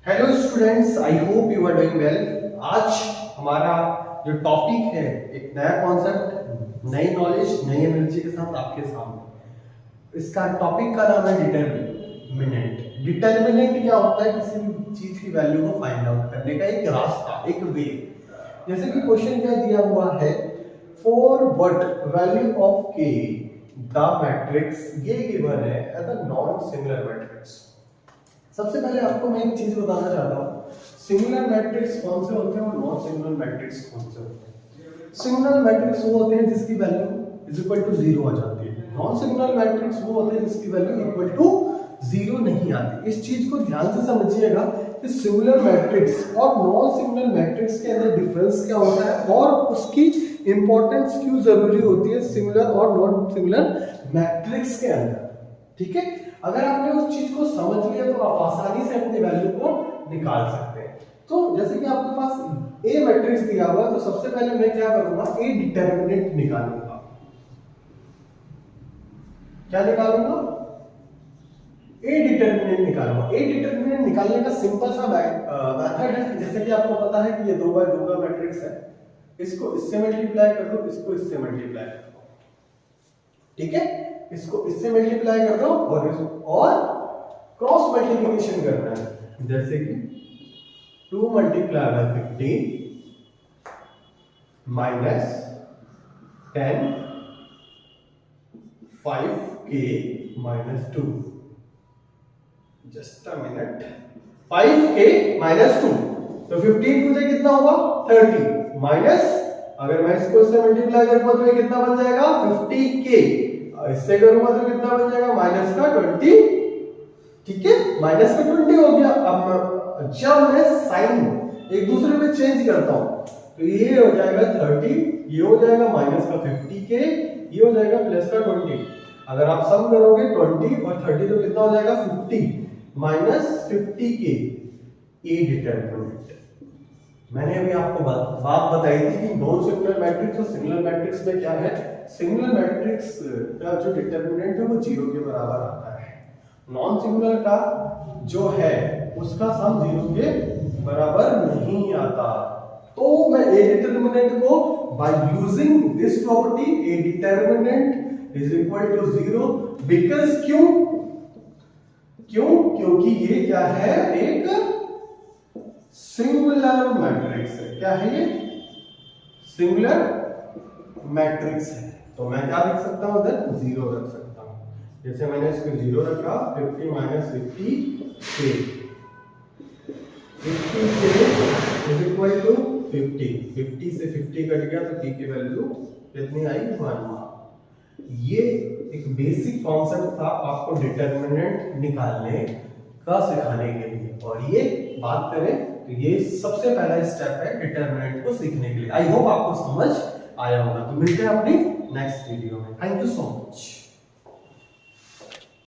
Hello students, I hope you are doing well. आज हमारा जो टॉपिक है एक नया कॉन्सेप्ट, नई नॉलेज, नई एनर्जी के साथ आपके सामने। इसका टॉपिक का नाम है डिटरमिनेंट। डिटरमिनेंट क्या होता है? किसी भी चीज की वैल्यू को फाइंड आउट करने का एक रास्ता, एक वे। जैसे कि क्वेश्चन क्या दिया हुआ है, for what value of k the matrix, ये गिवन है as a non singular matrix. सबसे पहले आपको मैं एक चीज बताना चाहता हूँ, सिंगुलर मैट्रिक्स कौन से होते हैं और नॉन सिंगुलर मैट्रिक्स कौन से होते हैं। सिंगुलर मैट्रिक्स वो होते हैं जिसकी वैल्यू इज इक्वल टू 0 आ जाती है। नॉन सिंगुलर मैट्रिक्स वो होते हैं जिसकी वैल्यू इक्वल टू 0 नहीं आती। इस चीज को ध्यान से समझिएगा कि सिंगुलर मैट्रिक्स और नॉन सिंगुलर मैट्रिक्स के अंदर डिफरेंस क्या होता है और उसकी इंपॉर्टेंस क्यों जरूरी होती है सिंगुलर और नॉन सिंगुलर मैट्रिक्स के अंदर। ठीक है, अगर आपने उस चीज को समझ लिया तो आप आसानी से अपनी वैल्यू को निकाल सकते हैं। तो जैसे कि आपके पास ए मैट्रिक्स दिया हुआ है, तो सबसे पहले मैं क्या करूंगा, ए डिटरमिनेंट निकालूंगा। क्या निकालूंगा? ए डिटरमिनेंट निकालूंगा। ए डिटरमिनेंट निकालने का सिंपल सा मेथड है। जैसे कि आपको पता है कि ये 2 बाय 2 का मैट्रिक्स है, इसको इससे मल्टीप्लाई कर दो, इसको इससे मल्टीप्लाई कर दो। ठीक है, इसको इससे मल्टीप्लाई कर दो और क्रॉस मल्टीप्लिकेशन करना है। जैसे कि 2 multiply by 50 minus 10 5k minus 2। Just a minute, 5k minus 2, तो 15 टू से कितना होगा 30 माइनस, अगर मैं इसको इससे मल्टीप्लाई करूंगा तो ये कितना बन जाएगा 50k, इससे करूंगा तो कितना बन जाएगा माइनस का 20। ठीक है, माइनस का 20 हो गया। अब जब मैं साइन एक दूसरे में चेंज करता हूं तो ये हो जाएगा 30, ये हो जाएगा माइनस का 50k, ये हो जाएगा प्लस का 20। अगर आप सम करोगे 20 और 30 तो कितना हो जाएगा 50 माइनस 50k। ए डिटरमिनेंट मैंने अभी आपको बात बताई थी कि नॉन सिंगुलर मैट्रिक्स और सिंगुलर मैट्रिक्स में क्या है। सिंगुलर मैट्रिक्स का जो डिटरमिनेंट है वो 0 के बराबर आता है। नॉन सिंगुलर का जो है उसका सम 0 के बराबर नहीं आता। तो मैं ए डिटरमिनेंट को by using this property, a determinant is equal to 0, because क्योंकि ये क्या है, एक सिंगुलर मैट्रिक्स है। क्या है ये? सिंगुलर मैट्रिक्स है। तो मैं क्या लिख सकता हूं उधर 0 रख सकता हूं। जैसे मैंने इसको 0 रखा, 50 minus 50k, 50k is equal to 50 से 50 कट गया तो k की वैल्यू कितनी आई 1। ये एक बेसिक कॉन्सेप्ट था आपको डिटरमिनेंट निकालने का सिखाने के लिए। और ये बात करें तो ये सबसे पहला स्टेप है डिटरमिनेंट को सीखने के लिए। आई होप आपको समझ आया होगा। तो मिलते हैं अपनी नेक्स्ट वीडियो में। Thank you so much.